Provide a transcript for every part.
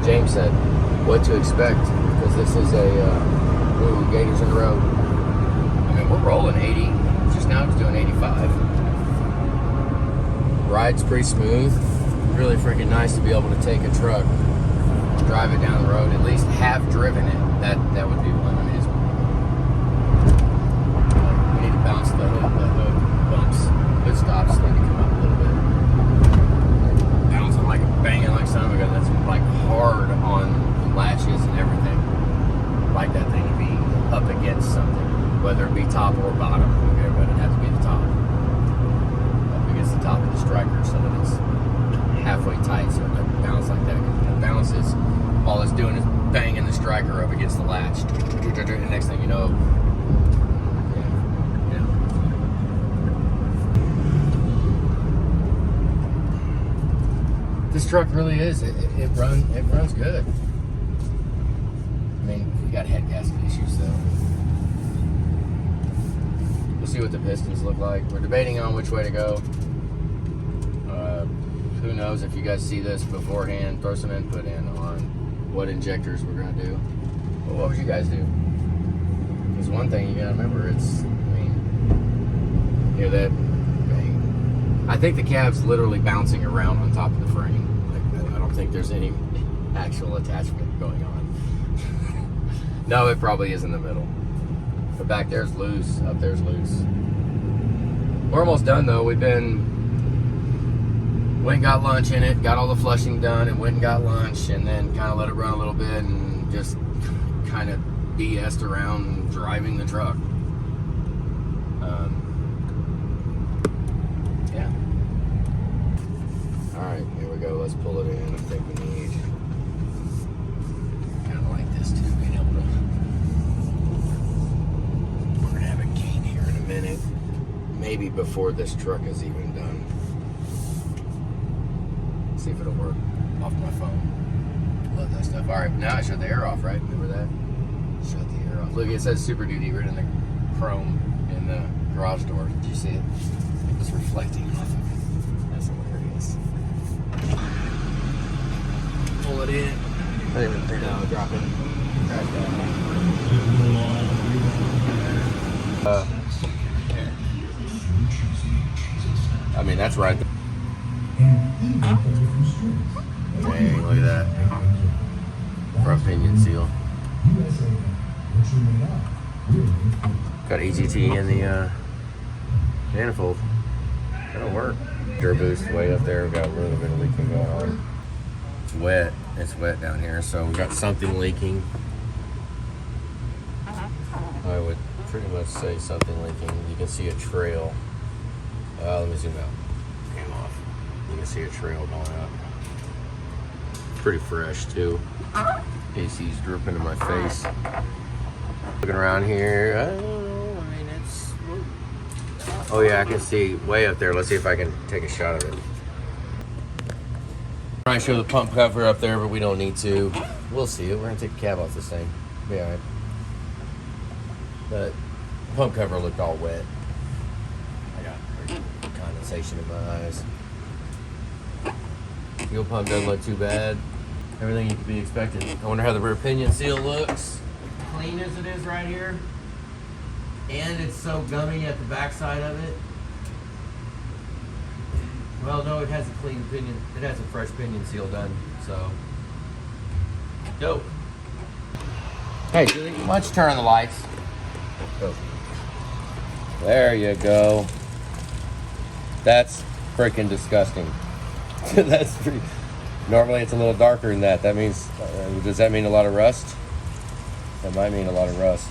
James said what to expect, because this is a gators in the road. I mean, we're rolling 80. Just now it's doing 85. Ride's pretty smooth. Really freaking nice to be able to take a truck, drive it down the road, at least have driven it. That would be one. I mean, it's, we need to bounce the hood bumps, hood stops need to come up a little bit. Bouncing like a banging like son of a gun. That's like hard on the latches and everything. Like that thing to be up against something, whether it be top or bottom. Okay, but it has to be the top. Up against the top of the striker so that it's halfway tight, so it doesn't bounce like that. Because when it bounces, all it's doing is banging the striker up against the latch. And next thing you know, this truck really is. It runs good. I mean, we got head gasket issues though. We'll see what the pistons look like. We're debating on which way to go. Who knows, if you guys see this beforehand, throw some input in on what injectors we're gonna do. But what would you guys do? Because one thing you gotta remember, it's, I mean, you know that, I think the cab's literally bouncing around on top of the frame. Like, I don't think there's any actual attachment going on. No, it probably is in the middle. But back there's loose, up there's loose. We're almost done though. Went and got lunch in it, got all the flushing done, and went and got lunch, and then kind of let it run a little bit, and just kind of BS'd around driving the truck. Yeah. All right, here we go. Let's pull it in. I think we need. Kind of like this too, being able to. We're gonna have a gain here in a minute, maybe before this truck is even done. See if it'll work off my phone. Love that stuff. All right, now I shut the air off, right? Remember that? Shut the air off. Look, it says Super Duty right in the chrome in the garage door. Did you see it? It was reflecting off of it. That's hilarious. Pull it in. I didn't even think I'll drop it. Crash that. I mean, that's right there. Dang, look at that. Front pinion seal. Got EGT in the manifold. That'll work. Air boost way up there. We've got a little bit of leaking going on. It's wet. It's wet down here, so we got something leaking. I would pretty much say something leaking. You can see a trail. Let me zoom out. Came off. You can see a trail going up. Pretty fresh too. AC's dripping in my face. Looking around here, I don't know. I mean, it's. Oh yeah, I can see way up there. Let's see if I can take a shot of it. Trying to show the pump cover up there, but we don't need to. We'll see it. We're gonna take the cab off this thing. Be alright. But the pump cover looked all wet. I got condensation in my eyes. Fuel pump doesn't look too bad. Everything you could be expecting. I wonder how the rear pinion seal looks. Clean as it is right here. And it's so gummy at the backside of it. Well, no, it has a clean pinion. It has a fresh pinion seal done, so. Dope. Hey, Julie, why don't you turn on the lights? Go. There you go. That's freaking disgusting. That's pretty. Normally it's a little darker than that. That means, does that mean a lot of rust? That might mean a lot of rust.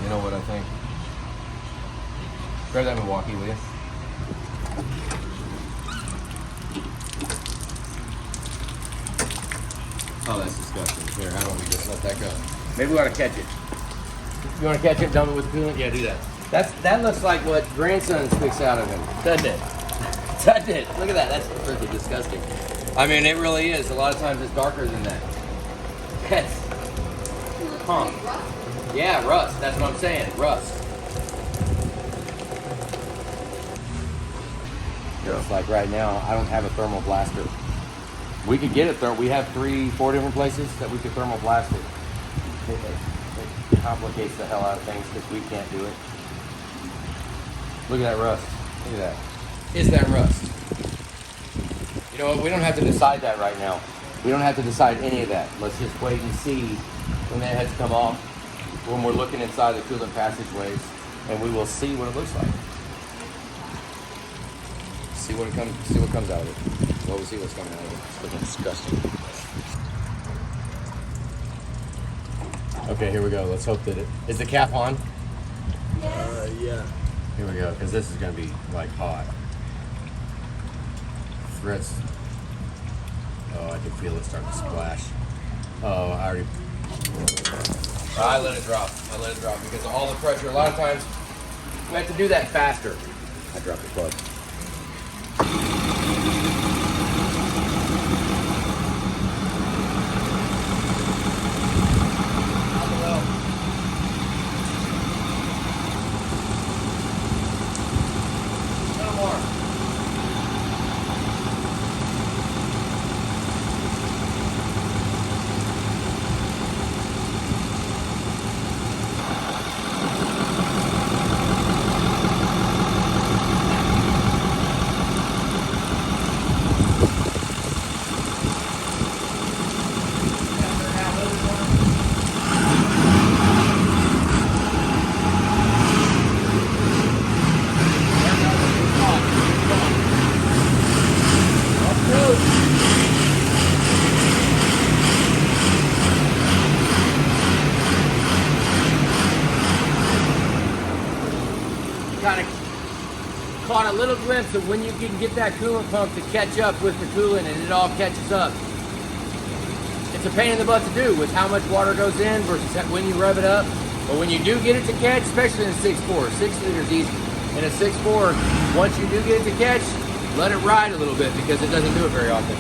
You know what I think? Grab that Milwaukee, will you? Oh, that's disgusting. Here, how about we just let that go? Maybe we ought to catch it. You want to catch it, dump it with coolant? Yeah, do that. That looks like what grandson sticks out of him, doesn't it? Doesn't it? Look at that. That's freaking disgusting. I mean, it really is. A lot of times it's darker than that. Yes. Huh. Yeah, rust. That's what I'm saying. Rust. You know, it's like right now, I don't have a thermal blaster. We could get it we have 3-4 different places that we could thermoblast it. It complicates the hell out of things because we can't do it. Look at that rust. Look at that. Is that rust? You know what? We don't have to decide that right now. We don't have to decide any of that. Let's just wait and see when that heads come off, when we're looking inside the coolant passageways, and we will see what it looks like. See what comes out of it. Well, we'll see what's coming out of it. It's looking disgusting. Okay, here we go. Let's hope that is the cap on? Yes. Yeah. Here we go, because this is going to be like hot. Threads. Oh, I can feel it starting to splash. Oh, I let it drop. I let it drop because of all the pressure. A lot of times we have to do that faster. I dropped the plug. Kind of caught a little glimpse of when you can get that coolant pump to catch up with the coolant and it all catches up. It's a pain in the butt to do with how much water goes in versus when you rev it up. But when you do get it to catch, especially in a 6.4, 6 liters easy. In a 6.4, once you do get it to catch, let it ride a little bit because it doesn't do it very often.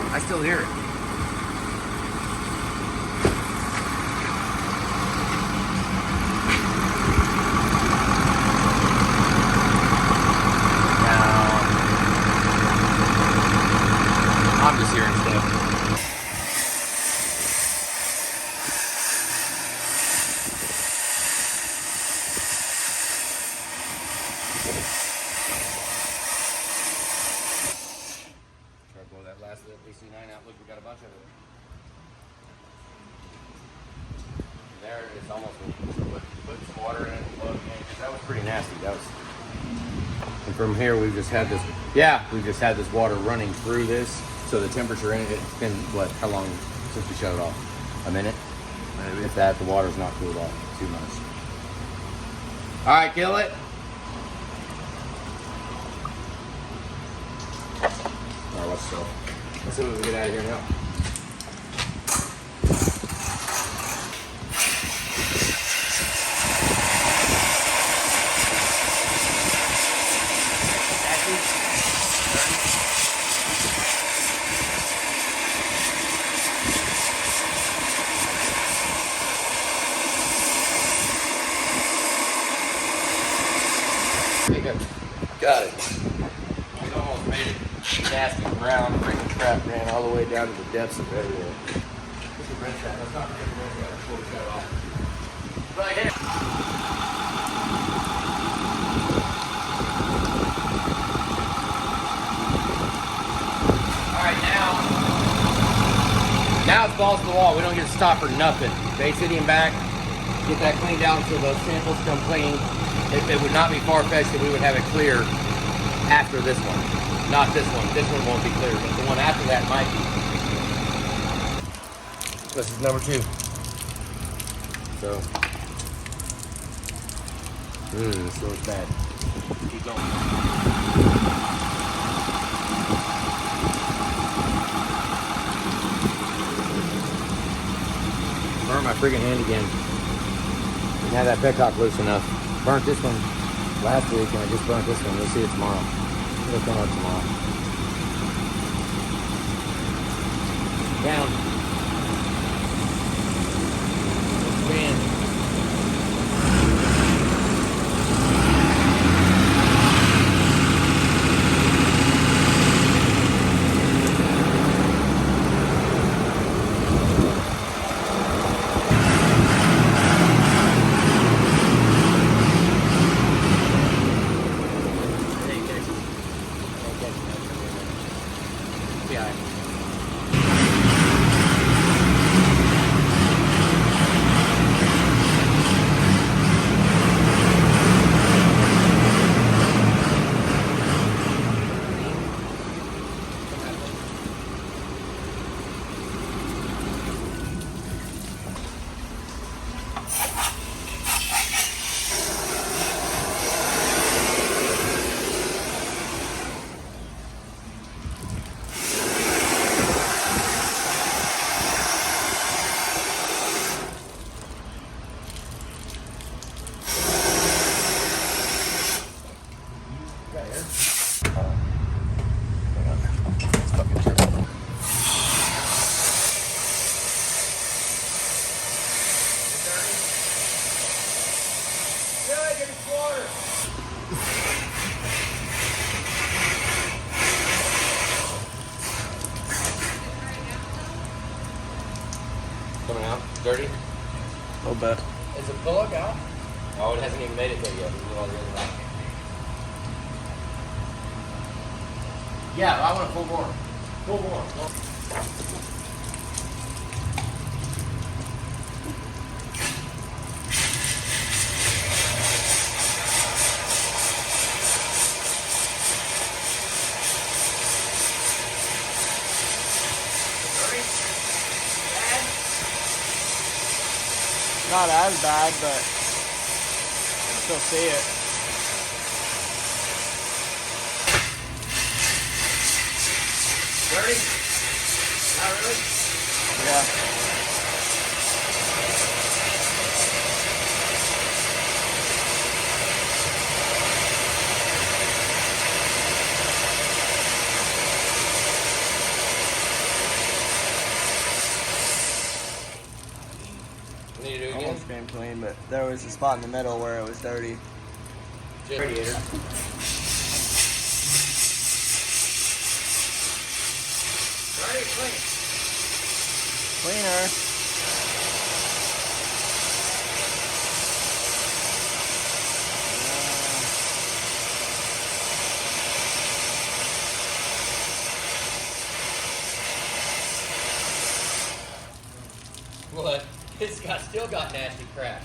I still hear it. I'm just hearing stuff. Try to blow that last AC9 out. Look, we got a bunch of it. There it is, almost put some water in it and plug in. That was pretty nasty. That was. And from here, we've just had this. Yeah, we've just had this water running through this. So the temperature in it, it's been what? How long since we shut it off? A minute? Maybe. If that, the water's not cooled off too much. All right, kill it. All right, let's go. Let's see what we can get out of here now. Got it. We almost made it nasty brown. Freaking crap ran all the way down to the depths of everywhere. Let's rinse that. Let's not forget to rinse that before we shut it off. Right here. All right, now it's balls to the wall. We don't get to stop for nothing. Bay City and back. get that cleaned out so those samples come clean. It would not be far-fetched that we would have it clear after this one. Not this one. This one won't be clear, but the one after that might be. This is number 2. So, so it's bad. Keep going. Burn my friggin' hand again. Didn't have that petcock loose enough. Burnt this one last week and I just burnt this one. We'll see it tomorrow. It'll come up tomorrow. Down. Expand. Coming out? Dirty? A little bit. Is the plug out? Oh, it hasn't even made it there yet. Yeah, I want a full bore. Full bore. Not as bad, but I can still see it. Dirty? Not really? Yeah. Need to do it again? Almost came clean, but there was a spot in the middle where it was dirty. Radiator. Right, clean. Cleaner. What? It's still got nasty crap.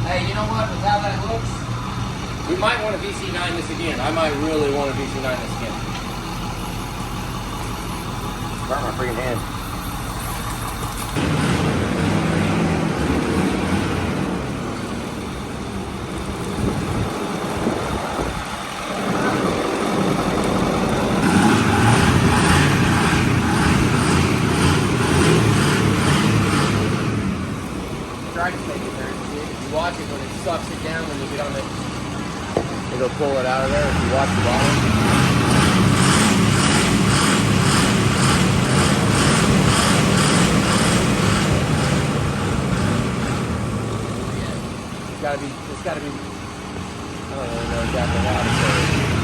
Hey, you know what? With how that looks, we might want to VC9 this again. I might really want to VC9 this again. Burn my freaking hand. Try to take it there. You watch it when it sucks it down when you get on it. It'll pull it out of there if you watch the bottom. It's gotta be, I don't really know exactly how to say it.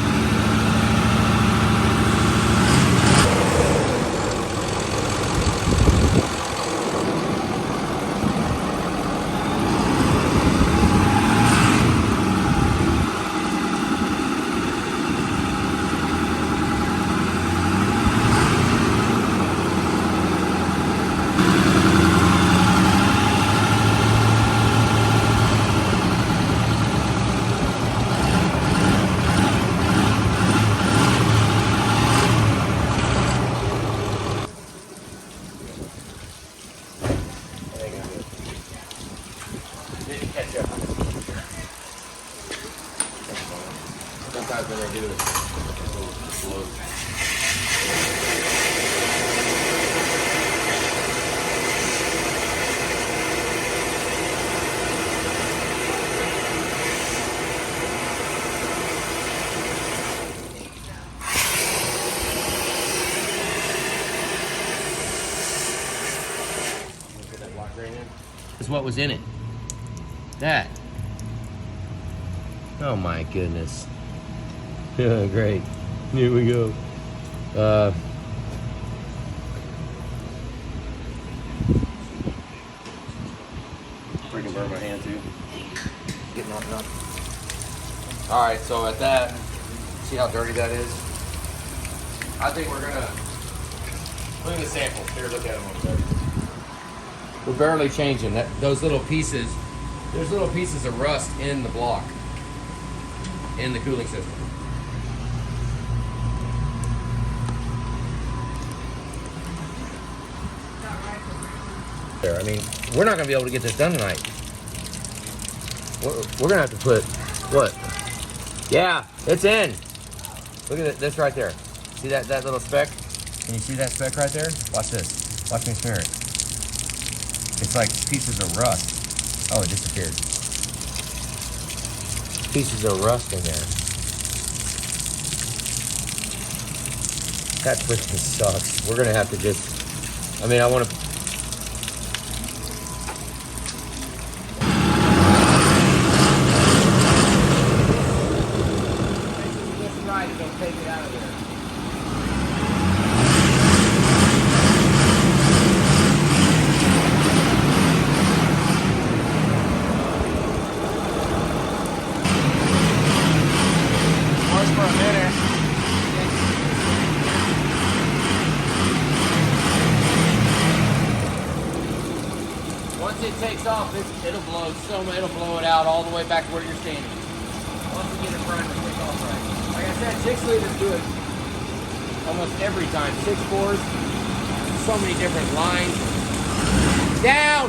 Catch up. Sometimes when they do it, it's a little slow. Put that block right in. This is what was in it. That. Oh my goodness. Yeah, great. Here we go. Freaking burn my hand too. Getting knocked up. Alright, so at that, see how dirty that is? I think we're gonna look at the sample. Here, look at them. We're barely changing that. Those little pieces. There's little pieces of rust in the block, in the cooling system. There, I mean, we're not gonna be able to get this done tonight. We're gonna have to put, what? Yeah, it's in. Look at this right there. See that little speck? Can you see that speck right there? Watch this. Watch me smear it. It's like pieces of rust. Oh, it disappeared. Pieces of rust in there. That freaking sucks. We're gonna have to just, I mean, I wanna. Just try to go take it out of there. For a minute. Once it takes off, it'll blow it out all the way back to where you're standing. Once you get it primed and take off right. Like I said, 6 liters do it almost every time. 6 bores, so many different lines. Down!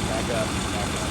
Back up, back up.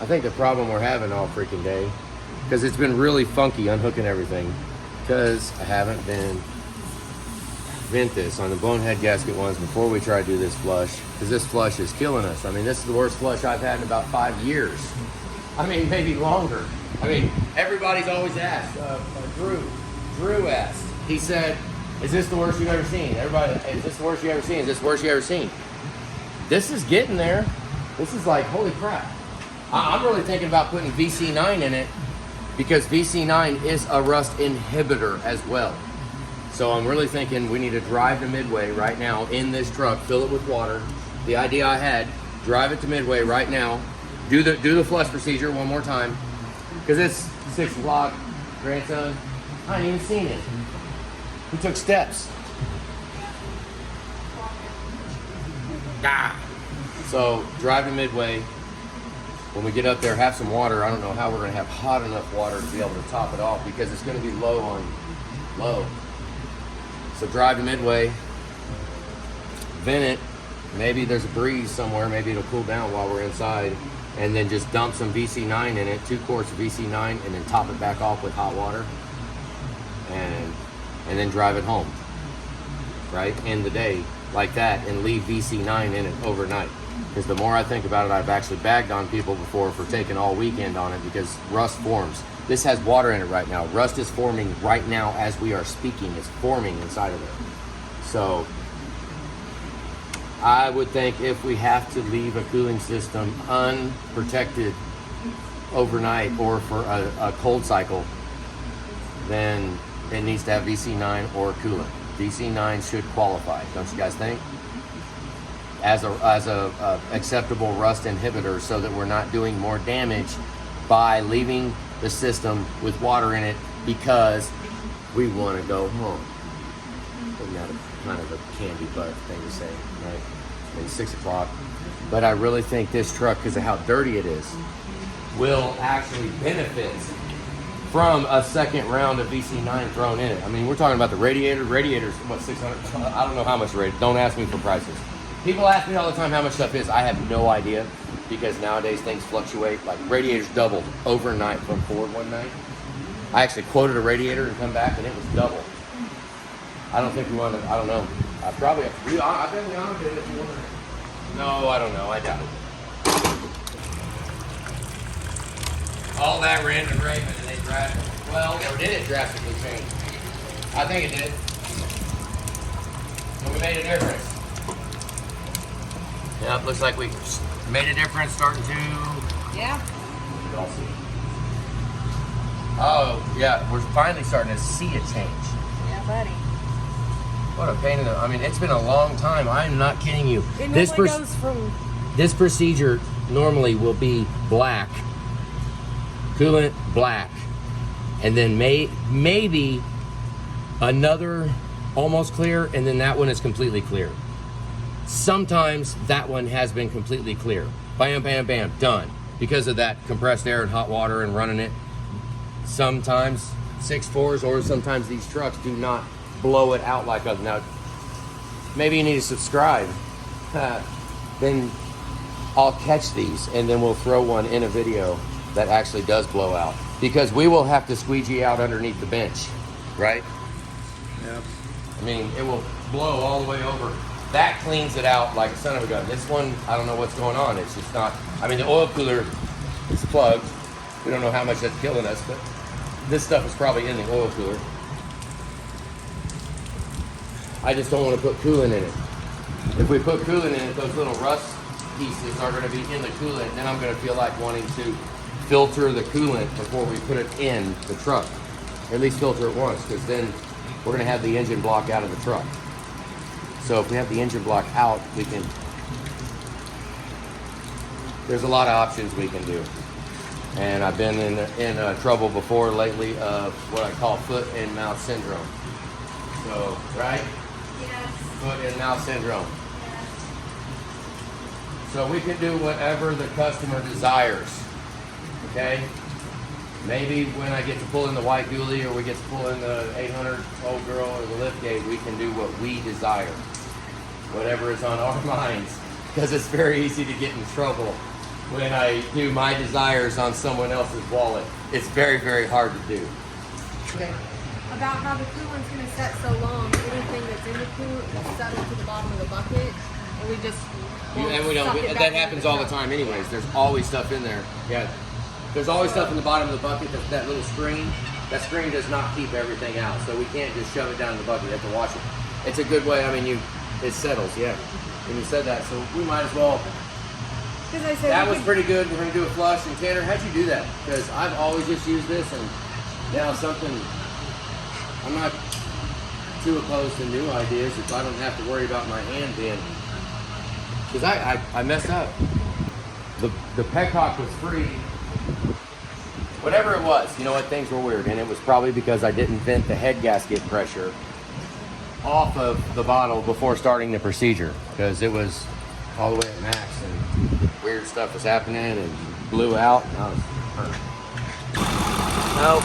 I think the problem we're having all freaking day, because it's been really funky unhooking everything, because I haven't been vent this on the bonehead gasket ones before we try to do this flush, because this flush is killing us. I mean, this is the worst flush I've had in about 5 years. I mean, maybe longer. I mean, everybody's always asked. Drew asked. He said, "Is this the worst you've ever seen?" Everybody, "Is this the worst you ever seen? Is this the worst you ever seen?" This is getting there. This is like, holy crap. I'm really thinking about putting VC9 in it, because VC9 is a rust inhibitor as well. So I'm really thinking we need to drive to Midway right now in this truck, fill it with water. The idea I had, drive it to Midway right now, do the flush procedure one more time, because it's 6 o'clock, grandson. I ain't even seen it. He took steps. So drive to Midway. When we get up there, have some water. I don't know how we're going to have hot enough water to be able to top it off, because it's going to be low on low. So drive to Midway, vent it. Maybe there's a breeze somewhere. Maybe it'll cool down while we're inside. And then just dump some VC9 in it, 2 quarts of VC9, and then top it back off with hot water. And then drive it home, right? End the day like that, and leave VC9 in it overnight. Because the more I think about it, I've actually bagged on people before for taking all weekend on it, because rust forms. This has water in it right now. Rust is forming right now as we are speaking. It's forming inside of it. So I would think if we have to leave a cooling system unprotected overnight or for a cold cycle, then it needs to have VC9 or coolant. VC9 should qualify, don't you guys think? As a acceptable rust inhibitor, so that we're not doing more damage by leaving the system with water in it because we want to go home. Isn't that kind of a candy butt thing to say, right? It's 6 o'clock. But I really think this truck, because of how dirty it is, will actually benefit from a second round of VC9 thrown in it. I mean, we're talking about the radiator. Radiator's what, 600? I don't know how much radiator. Don't ask me for prices. People ask me all the time how much stuff is. I have no idea, because nowadays things fluctuate. Like radiators doubled overnight from Ford one night. I actually quoted a radiator and come back and it was double. I don't think we want to, I don't know. I probably have to, I bet we on it if you want to. No, I don't know. I doubt it. All that ran to Raven and they drastically, well, or did it drastically change? I think it did. So we made a difference. Yeah, it looks like we made a difference starting to... Yeah. Y'all see. Oh, yeah, we're finally starting to see a change. Yeah, buddy. What a pain in the... I mean, it's been a long time. I'm not kidding you. It normally goes from... This procedure normally will be black. Coolant, black. And then maybe another almost clear, and then that one is completely clear. Sometimes that one has been completely clear. Bam, bam, bam, done. Because of that compressed air and hot water and running it. Sometimes 6.4s or sometimes these trucks do not blow it out like us. Now, maybe you need to subscribe. Then I'll catch these and then we'll throw one in a video that actually does blow out. Because we will have to squeegee out underneath the bench, right? Yep. I mean, it will blow all the way over. That cleans it out like a son of a gun. This one, I don't know what's going on. It's just not, I mean, the oil cooler is plugged. We don't know how much that's killing us, but this stuff is probably in the oil cooler. I just don't want to put coolant in it. If we put coolant in it, those little rust pieces are going to be in the coolant, and then I'm going to feel like wanting to filter the coolant before we put it in the truck. Or at least filter it once, because then we're going to have the engine block out of the truck. So if we have the engine block out, we can, there's a lot of options we can do. And I've been in trouble before lately of what I call foot and mouth syndrome. So, right? Yes. Foot and mouth syndrome. Yes. So we can do whatever the customer desires, okay? Maybe when I get to pull in the white dually or we get to pull in the 800 old girl or the lift gate, we can do what we desire. Whatever is on our minds, because it's very easy to get in trouble when I do my desires on someone else's wallet. It's very, very hard to do. Okay. About how the coolant's gonna set so long, anything that's in the coolant will settle to the bottom of the bucket, and we just And we don't. suck it back That into happens the all the truck. time, anyways. There's always stuff in there. Yeah. There's always stuff in the bottom of the bucket. That little screen. That screen does not keep everything out, so we can't just shove it down in the bucket. You have to wash it. It's a good way. I mean, it settles. Yeah. When you said that, so we might as well. 'Cause I said That we was could- pretty good. We're gonna do a flush. And Tanner, how'd you do that? Because I've always just used this, and now something. I'm not too opposed to new ideas if I don't have to worry about my hand being. Because I messed up. The petcock was free. Whatever it was, you know what? Things were weird, and it was probably because I didn't vent the head gasket pressure off of the bottle before starting the procedure, because it was all the way at max, and weird stuff was happening and blew out. And I was hurt. Nope.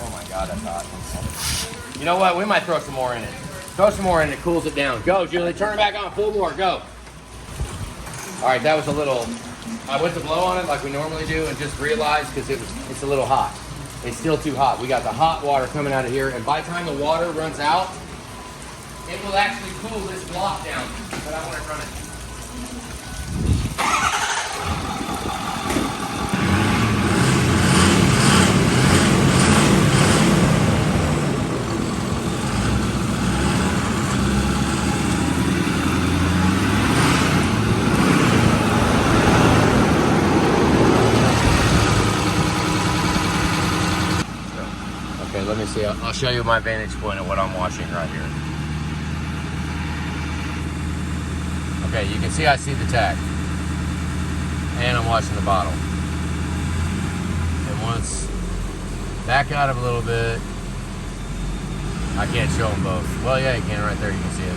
Oh my God, that's hot. You know what? We might throw some more in it. Throw some more in it, it cools it down. Go, Julie, turn it back on, full more, go. All right, that was a little, I went to blow on it like we normally do and just realized because it's a little hot. It's still too hot. We got the hot water coming out of here, and by the time the water runs out, it will actually cool this block down, but I want to run it. Okay, let me see. I'll show you my vantage point of what I'm washing right here. Okay, you can see I see the tag. And I'm washing the bottle. And once back out of a little bit, I can't show them both. Well, yeah, you can right there, you can see it.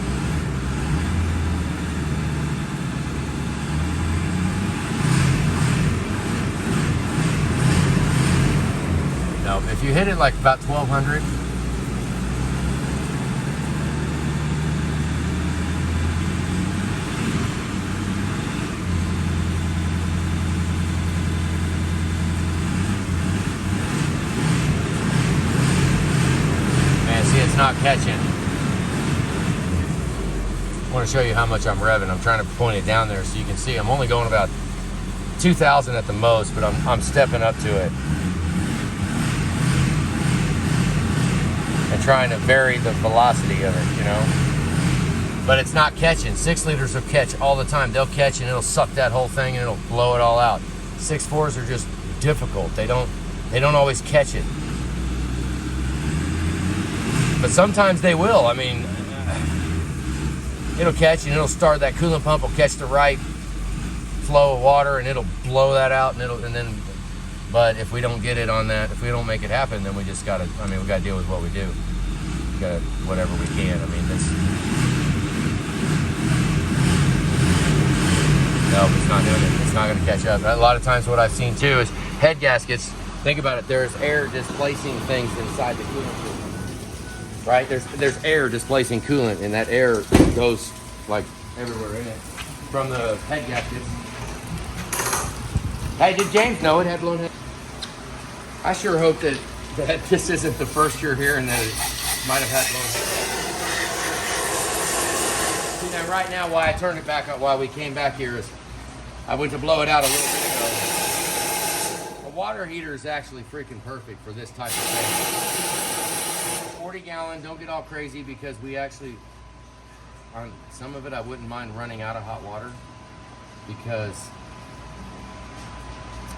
No, if you hit it like about 1200, man, see, it's not catching. I want to show you how much I'm revving. I'm trying to point it down there so you can see. I'm only going about 2,000 at the most, but I'm stepping up to it. And trying to vary the velocity of it, you know. But it's not catching. 6 liters will catch all the time. They'll catch and it'll suck that whole thing and it'll blow it all out. 6.4s are just difficult. They don't always catch it. But sometimes they will. I mean, it'll catch and it'll start, that coolant pump will catch the right flow of water and it'll blow that out, and then but if we don't get it on that, if we don't make it happen, then we just gotta, I mean, we gotta deal with what we do. We gotta, whatever we can. I mean, this, no, it's not doing it. It's not gonna catch up. A lot of times what I've seen too is head gaskets, think about it, there's air displacing things inside the coolant system, right? There's air displacing coolant, and that air goes like everywhere in it from the head gaskets. Hey, did James know it had blown head? I sure hope that this isn't the first year here and that it might have had blown head. See, now right now why I turned it back up while we came back here is I went to blow it out a little bit ago. A water heater is actually freaking perfect for this type of thing. 40 gallon, don't get all crazy, because we actually, on some of it I wouldn't mind running out of hot water, because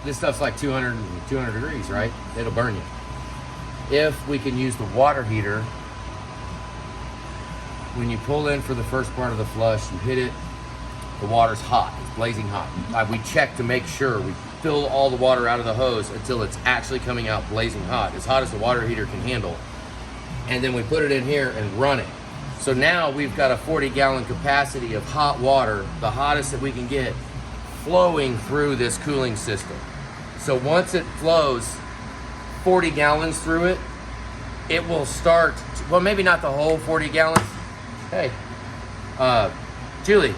this stuff's like 200 degrees, right? It'll burn you. If we can use the water heater, when you pull in for the first part of the flush, you hit it, the water's hot, it's blazing hot. We check to make sure we fill all the water out of the hose until it's actually coming out blazing hot as the water heater can handle. And then we put it in here and run it. So now we've got a 40 gallon capacity of hot water, the hottest that we can get, flowing through this cooling system. So once it flows 40 gallons through it, it will start, well, maybe not the whole 40 gallons. Hey, Julie.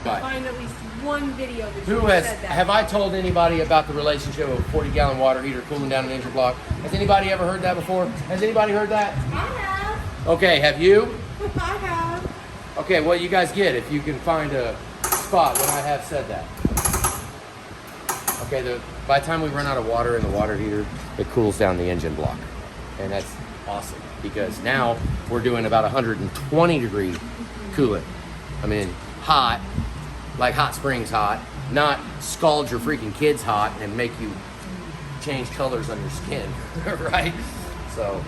What? Find at least one video that Who you has, said that. have I told anybody about the relationship of a 40-gallon water heater cooling down an engine block? Has anybody ever heard that before? Has anybody heard that? I have. Okay, have you? I have. Okay, well, you guys get it if you can find a spot when I have said that. Okay, by the time we run out of water in the water heater, it cools down the engine block. And that's awesome because now we're doing about 120 degree coolant. I mean, hot, like hot springs hot, not scald your freaking kids hot and make you change colors on your skin, right? So,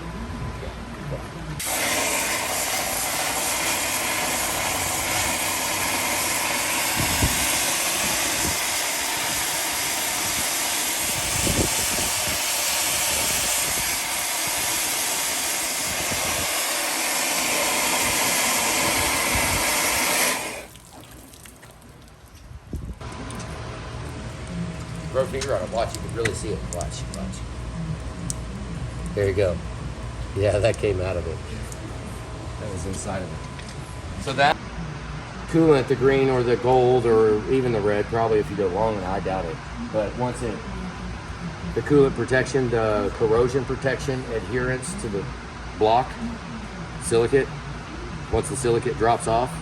throw a finger on it. Watch, you can really see it. Watch. There you go. Yeah, that came out of it. That was inside of it. So that coolant, the green or the gold or even the red, probably if you go long, and I doubt it. But once it, the coolant protection, the corrosion protection, adherence to the block, silicate, once the silicate drops off,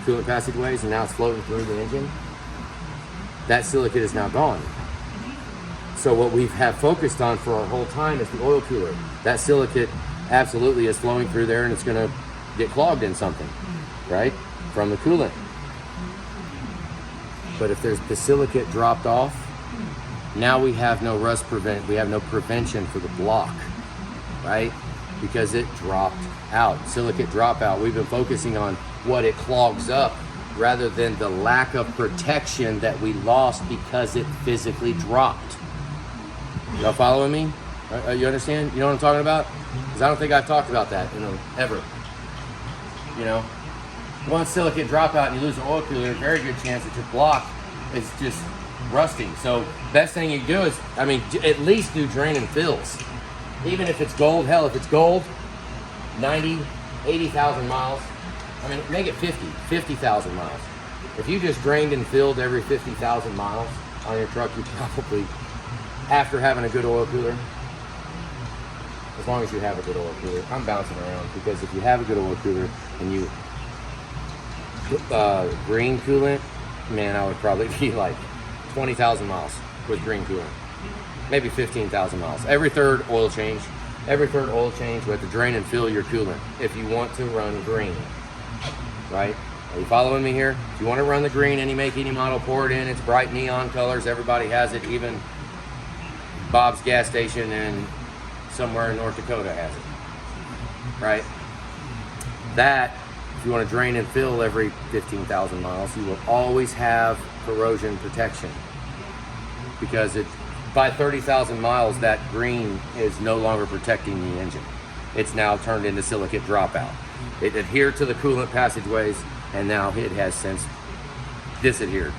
coolant passageways, and now it's floating through the engine, that silicate is now gone. So what we have focused on for our whole time is the oil cooler. That silicate absolutely is flowing through there and it's gonna get clogged in something, right? From the coolant. But if there's the silicate dropped off, now we have no rust prevent, we have no prevention for the block, right? Because it dropped out, silicate dropout. We've been focusing on what it clogs up rather than the lack of protection that we lost because it physically dropped. Y'all following me? You understand? You know what I'm talking about? Because I don't think I've talked about that, ever. You know, once silicate dropout and you lose the oil cooler, there's a very good chance that your block is just rusting. So best thing you can do is, I mean, at least do drain and fills. Even if it's gold, hell, if it's gold, 90, 80,000 miles, I mean, make it 50,000 miles. If you just drained and filled every 50,000 miles on your truck, you probably, after having a good oil cooler, as long as you have a good oil cooler, I'm bouncing around because if you have a good oil cooler and you green coolant, man, I would probably be like 20,000 miles with green coolant, maybe 15,000 miles. Every third oil change, we have to drain and fill your coolant if you want to run green, right? Are you following me here? If you want to run the green, any make, any model, pour it in. It's bright neon colors. Everybody has it. Even Bob's gas station in somewhere in North Dakota has it, right? That, if you want to drain and fill every 15,000 miles, you will always have corrosion protection because by 30,000 miles, that green is no longer protecting the engine. It's now turned into silicate dropout. It adhered to the coolant passageways, and now it has since disadhered.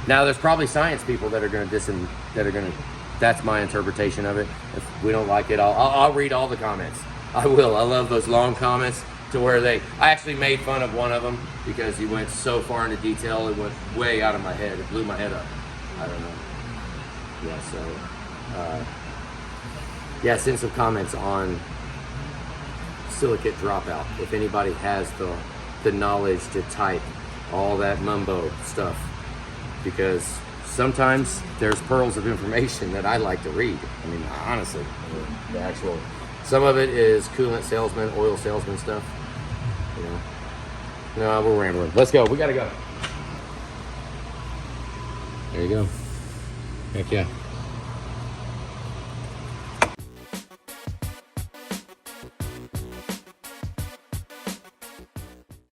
Now, there's probably science people that are going to that's my interpretation of it. If we don't like it, I'll read all the comments. I will. I love those long comments to where I actually made fun of one of them because he went so far into detail, it went way out of my head. It blew my head up. I don't know. Yeah, so, yeah, send some comments on silicate dropout. If anybody has the knowledge to type all that mumbo stuff, because sometimes there's pearls of information that I like to read. I mean, honestly, the actual, some of it is coolant salesman, oil salesman stuff. You know, no, we're rambling. Let's go. We gotta go. There you go. Heck yeah.